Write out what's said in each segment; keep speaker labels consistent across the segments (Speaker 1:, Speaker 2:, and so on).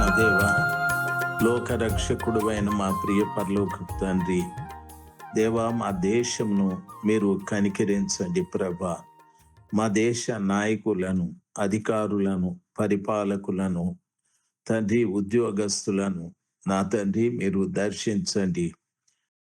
Speaker 1: మా దేవ, లోకరక్షకుడు అయిన మా ప్రియ పరలోకపు తండ్రి, దేవా మా దేశంను మీరు కనికరించండి ప్రభా. మా దేశ నాయకులను, అధికారులను, పరిపాలకులను, తండ్రి ఉద్యోగస్తులను నా తండ్రి మీరు దర్శించండి.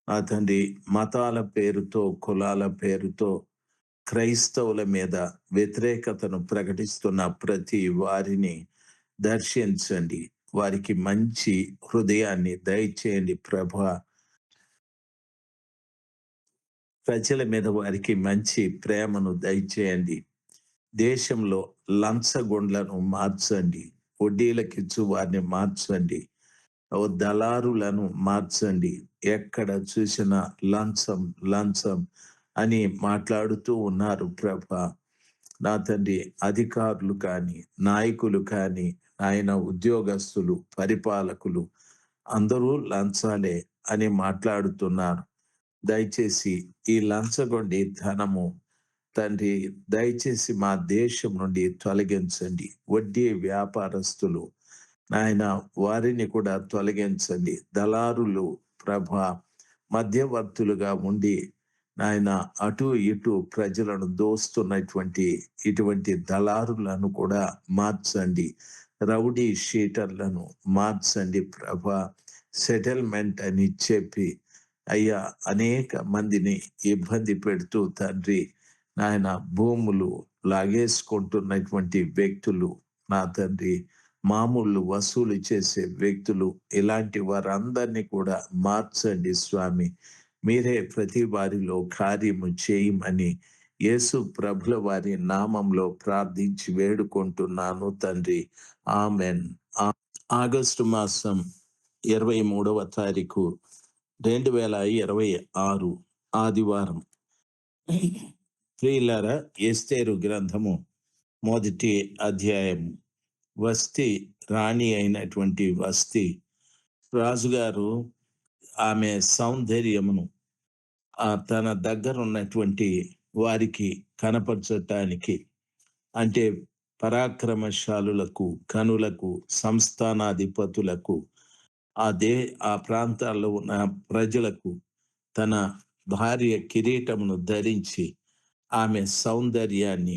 Speaker 1: నా తండ్రి మతాల పేరుతో, కులాల పేరుతో క్రైస్తవుల మీద వ్యతిరేకతను ప్రకటిస్తున్న ప్రతి వారిని దర్శించండి. వారికి మంచి హృదయాన్ని దయచేయండి ప్రభా. ప్రజల మీద వారికి మంచి ప్రేమను దయచేయండి. దేశంలో లంచగొండ్లను మార్చండి. వడ్డీలకిచ్చు వారిని మార్చండి. దళారులను మార్చండి. ఎక్కడ చూసినా లంచం లంచం అని మాట్లాడుతూ ఉన్నారు ప్రభా. నా తండ్రి అధికారులు కానీ, నాయకులు కానీ, ఆయన ఉద్యోగస్తులు, పరిపాలకులు అందరూ లంచాలే అని మాట్లాడుతున్నారు. దయచేసి ఈ లంచగొండి ధనము తండ్రి దయచేసి మా దేశం నుండి తొలగించండి. వడ్డీ వ్యాపారస్తులు నాయన వారిని కూడా తొలగించండి. దళారులు ప్రభా మధ్యవర్తులుగా ఉండి నాయన అటు ఇటు ప్రజలను దోస్తున్నటువంటి ఇటువంటి దళారులను కూడా మార్చండి. రౌడీ షీటర్లను మార్చండి ప్రభా. సెటిల్మెంట్ అని చెప్పి అయ్యా అనేక మందిని ఇబ్బంది పెడుతూ తండ్రి నాయన భూములు లాగేసుకుంటున్నటువంటి వ్యక్తులు, నా తండ్రి మామూలు వసూలు చేసే వ్యక్తులు, ఇలాంటి వారందరినీ కూడా మార్చండి స్వామి. మీరే ప్రతి వారిలో కార్యము చేయమని యేసు ప్రభుల వారి నామంలో ప్రార్థించి వేడుకుంటున్నాను తండ్రి. ఆమెన్. ఆగస్టు మాసం 23వ తారీఖు 2026 ఆదివారం. ప్రియులారా, ఎస్తేరు గ్రంథము 1వ అధ్యాయము. వస్తి రాణి అయినటువంటి వస్తి రాజుగారు ఆమె సౌందర్యమును తన దగ్గర ఉన్నటువంటి వారికి కనపరచటానికి, అంటే పరాక్రమశాలులకు, కనులకు, సంస్థానాధిపతులకు, ఆ ప్రాంతాల్లో ఉన్న ప్రజలకు తన భార్య కిరీటమును ధరించి ఆమె సౌందర్యాన్ని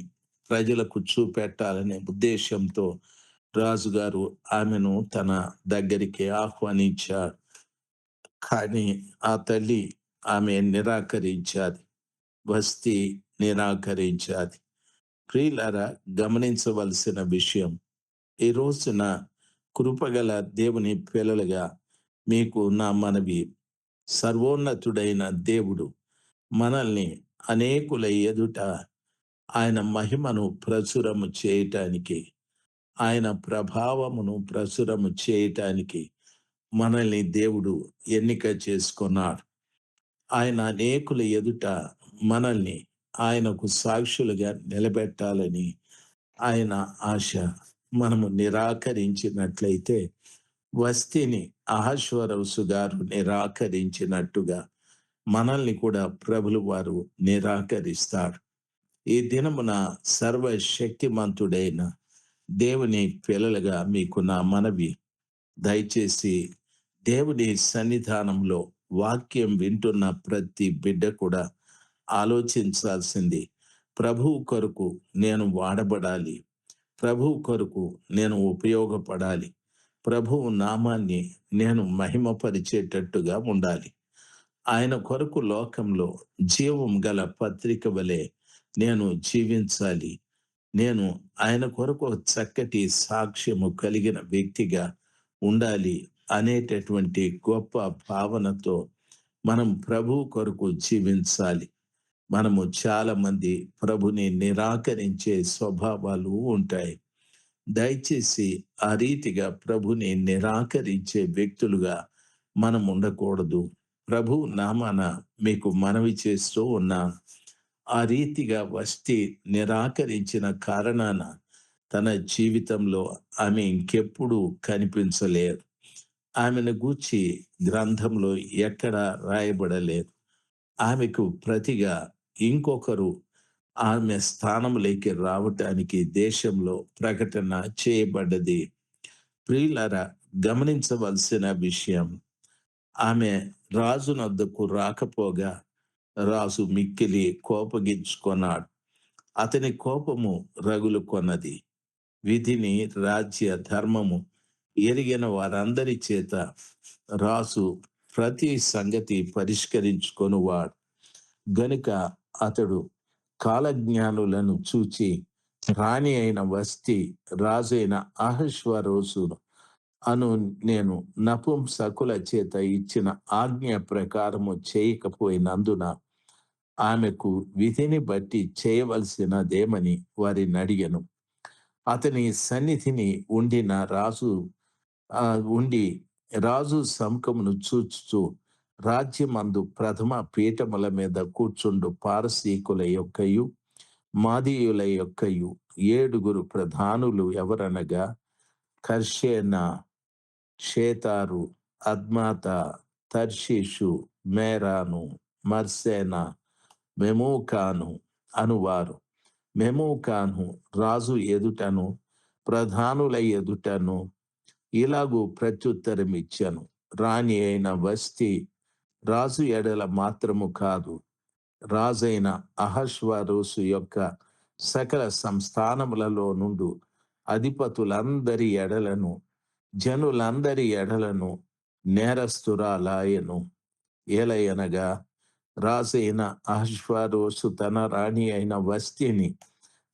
Speaker 1: ప్రజలకు చూపెట్టాలనే ఉద్దేశంతో రాజుగారు ఆమెను తన దగ్గరికి ఆహ్వానించారు. కానీ ఆ తల్లి ఆమె నిరాకరించాది. వస్తి నిరాకరించాది. ప్రియులారా, గమనించవలసిన విషయం, ఈ రోజున కృపగల దేవుని పిల్లలుగా మీకు నా మనవి, సర్వోన్నతుడైన దేవుడు మనల్ని అనేకుల ఎదుట ఆయన మహిమను ప్రచురము చేయటానికి, ఆయన ప్రభావమును ప్రచురము చేయటానికి మనల్ని దేవుడు ఎన్నిక చేసుకున్నాడు. ఆయన అనేకుల ఎదుట మనల్ని ఆయనకు సాక్షులుగా నిలబెట్టాలని ఆయన ఆశ. మనము నిరాకరించినట్లయితే వస్తిని అహశ్వరసు గారు నిరాకరించినట్టుగా మనల్ని కూడా ప్రభులు వారు నిరాకరిస్తాడు. ఈ దినమున సర్వశక్తిమంతుడైన దేవుని పిల్లలుగా మీకు నా మనవి, దయచేసి దేవుని సన్నిధానంలో వాక్యం వింటున్న ప్రతి బిడ్డ కూడా ఆలోచించాల్సింది, ప్రభువు కొరకు నేను వాడబడాలి, ప్రభువు కొరకు నేను ఉపయోగపడాలి, ప్రభువు నామాన్ని నేను మహిమపరిచేటట్టుగా ఉండాలి. ఆయన కొరకు లోకంలో జీవం గల పత్రిక వలె నేను జీవించాలి. నేను ఆయన కొరకు ఒక చక్కటి సాక్ష్యము కలిగిన వ్యక్తిగా ఉండాలి అనేటటువంటి గొప్ప భావనతో మనం ప్రభువు కొరకు జీవించాలి. మనము చాలా మంది ప్రభుని నిరాకరించే స్వభావాలు ఉంటాయి. దయచేసి ఆ రీతిగా ప్రభుని నిరాకరించే వ్యక్తులుగా మనం ఉండకూడదు. ప్రభు నామాన మీకు మనవి చేస్తూ ఉన్నా, ఆ రీతిగా వస్తి నిరాకరించిన కారణాన తన జీవితంలో ఆమె ఇంకెప్పుడు కనిపించలేదు. ఆమెను గూర్చి గ్రంథంలో ఎక్కడా రాయబడలేదు. ఆమెకు ప్రతిగా ఇంకొకరు ఆమె స్థానంలోకి రావటానికి దేశంలో ప్రకటన చేయబడ్డది. ప్రియులారా, గమనించవలసిన విషయం, ఆమె రాజునొద్దకు రాకపోగా రాజు మిక్కిలి కోపగించుకొన్నాడు. అతని కోపము రగులుకొన్నది. విధిని, రాజ్య ధర్మము ఎరిగిన వారందరి చేత రాజు ప్రతి సంగతి పరిష్కరించుకొనువాడు గనుక అతడు కాలజ్ఞానులను చూచి రాణి అయిన వస్తి రాజైన అహష్వరోషును అను నేను నపుంసకుల చేత ఇచ్చిన ఆజ్ఞ ప్రకారము చేయకపోయినందున ఆమెకు విధిని బట్టి చేయవలసినదేమని వారిని అడిగెను. అతని సన్నిధిని ఉండిన రాజు ఆ, ఉండి రాజు సముఖమును చూచుచు రాజ్యమందు ప్రథమ పీఠముల మీద కూర్చుండు పారసీకుల యొక్కయు మాదీయుల యొక్కయు 7 ప్రధానులు ఎవరనగా కర్షేన, షేతారు, అద్మాత, తర్షీషు, మేరాను, మర్సేన, మెమూకాను అనువారు. మెమూకాను రాజు ఎదుటను ప్రధానుల ఎదుటను ఇలాగూ ప్రత్యుత్తరం ఇచ్చాను: రాణి అయిన వస్తి రాజు ఎడల మాత్రము కాదు, రాజైన అహష్వరోసు యొక్క సకల సంస్థానములలో నుండు అధిపతులందరి ఎడలను జనులందరి ఎడలను నేరస్తురాలాయను. ఏలయనగా రాజైన అహష్వరోసు తన రాణి అయిన వస్తిని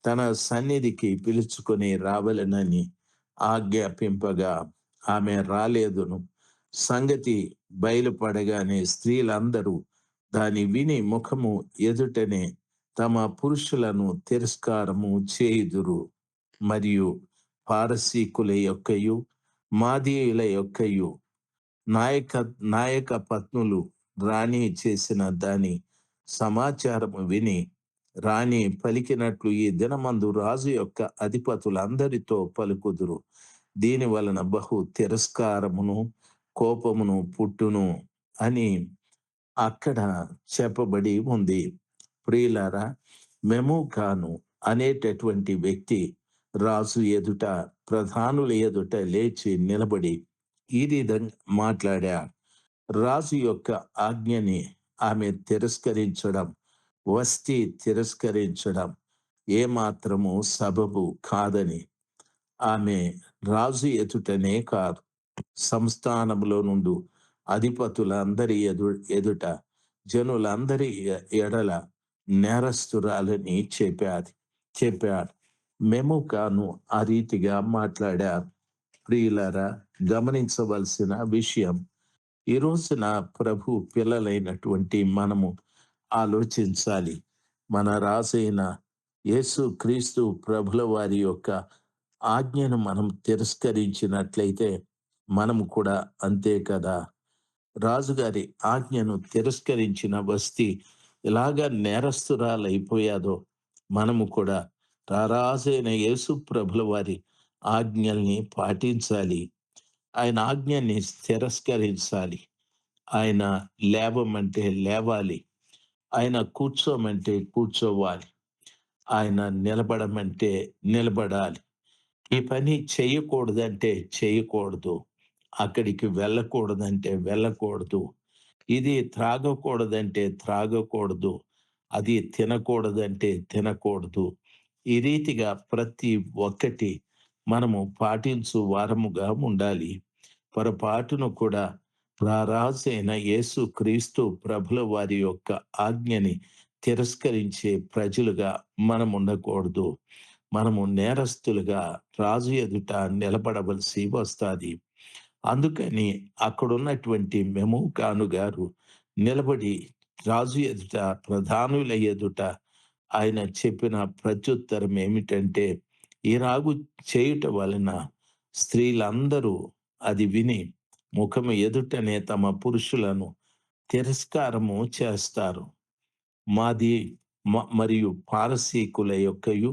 Speaker 1: తన సన్నిధికి పిలుచుకొని రావలెనని ఆజ్ఞాపింపగా ఆమె రాలేదును. సంగతి బయలుపడగానే స్త్రీలందరూ దాని విని ముఖము ఎదుటనే తమ పురుషులను తిరస్కారము చేయుదురు. మరియు పారసీకుల యొక్కయు మాదీయుల యొక్కయు నాయక నాయక పత్నులు రాణి చేసిన దాని సమాచారము విని రాణి పలికినట్లు ఈ దినమందు రాజు యొక్క అధిపతులందరితో పలుకుదురు. దీని వలన బహు తిరస్కారమును కోపమును పుట్టును అని అక్కడ చెప్పబడి ఉంది. ప్రియులారా, మెమూకాను అనేటటువంటి వ్యక్తి రాజు ఎదుట ప్రధానుల ఎదుట లేచి నిలబడి ఈ విధంగా మాట్లాడా: రాజు యొక్క ఆజ్ఞని ఆమె తిరస్కరించడం, వస్తి తిరస్కరించడం ఏమాత్రము సబబు కాదని, ఆమె రాజు ఎదుటనే కాదు సంస్థానంలో నుండు అధిపతులందరి ఎదుట జనులందరి ఎడల నేరస్తురాలని చెప్పాడు. మెమూకాను ఆ రీతిగా మాట్లాడారు. ప్రియులారా, గమనించవలసిన విషయం, ఈ రోజున ప్రభు పిల్లలైనటువంటి మనము ఆలోచించాలి. మన రాజైన యేసు క్రీస్తు ప్రభుల వారి యొక్క ఆజ్ఞను మనం తిరస్కరించినట్లయితే మనము కూడా అంతే కదా. రాజుగారి ఆజ్ఞను తిరస్కరించిన వస్తి ఇలాగ నేరస్తురాలైపోయాదో మనము కూడా రారాజైన యేసు ప్రభుల వారి ఆజ్ఞల్ని పాటించాలి. ఆయన ఆజ్ఞని తిరస్కరించాలి. ఆయన లేవమంటే లేవాలి. ఆయన కూర్చోమంటే కూర్చోవాలి. ఆయన నిలబడమంటే నిలబడాలి. ఈ పని చేయకూడదంటే చేయకూడదు. అక్కడికి వెళ్ళకూడదంటే వెళ్ళకూడదు. ఇది త్రాగకూడదంటే త్రాగకూడదు. అది తినకూడదంటే తినకూడదు. ఈ రీతిగా ప్రతి ఒక్కటి మనము పాటించు వారముగా ఉండాలి. పొరపాటును కూడా రారాజైన యేసు క్రీస్తు ప్రభుల వారి యొక్క ఆజ్ఞని తిరస్కరించే ప్రజలుగా మనం ఉండకూడదు. మనము నేరస్తులుగా రాజు ఎదుట నిలబడవలసి వస్తుంది. అందుకని అక్కడున్నటువంటి మెమూకాను గారు నిలబడి రాజు ఎదుట ప్రధానుల ఎదుట ఆయన చెప్పిన ప్రత్యుత్తరం ఏమిటంటే, ఈలాగు చేయుట వలన స్త్రీలందరూ అది విని ముఖము ఎదుటనే తమ పురుషులను తిరస్కారము చేస్తారు. మాది మరియు పారసీకుల యొక్కయు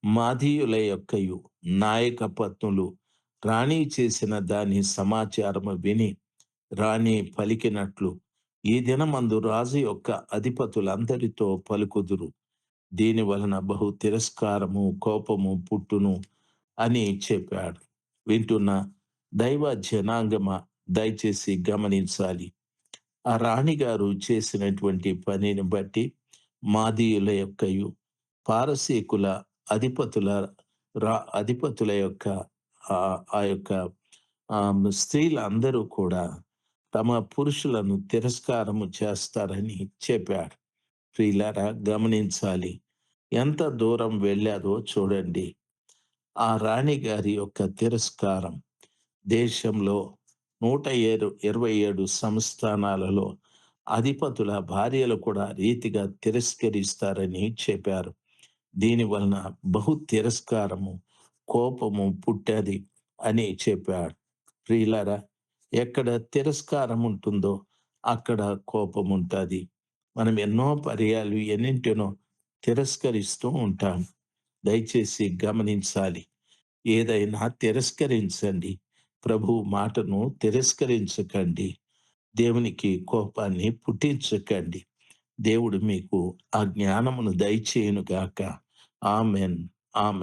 Speaker 1: మాదీయుల యొక్కయు నాయక పత్నులు రాణి చేసిన దాని సమాచారము విని రాణి పలికినట్లు ఈ దినమందు రాజు యొక్క అధిపతులందరితో పలుకుదురు. దీని వలన బహు తిరస్కారము కోపము పుట్టును అని చెప్పాడు. వింటున్న దైవ జనాంగమా దయచేసి గమనించాలి. ఆ రాణిగారు చేసినటువంటి పనిని బట్టి మాదీయుల యొక్కయు, పారసీకుల అధిపతుల అధిపతుల యొక్క ఆ యొక్క స్త్రీలందరూ కూడా తమ పురుషులను తిరస్కారము చేస్తారని చెప్పాడు. ప్రియులారా గమనించాలి. ఎంత దూరం వెళ్ళాదో చూడండి. ఆ రాణి గారి యొక్క తిరస్కారం దేశంలో 127 సంస్థానాలలో అధిపతుల భార్యలు కూడా రీతిగా తిరస్కరిస్తారని చెప్పారు. దీని వలన బహు తిరస్కారము, కోపము పుట్టేది అని చెప్పాడు. ప్రియులారా, ఎక్కడ తిరస్కారం ఉంటుందో అక్కడ కోపం ఉంటుంది. మనం ఎన్నో పర్యాలు ఎన్నింటినో తిరస్కరిస్తూ ఉంటాం. దయచేసి గమనించాలి. ఏదైనా తిరస్కరించండి. ప్రభువు మాటను తిరస్కరించకండి. దేవునికి కోపాన్ని పుట్టించకండి. దేవుడు మీకు ఆ జ్ఞానమును దయచేయును గాక. ఆమేన్. ఆమేన్.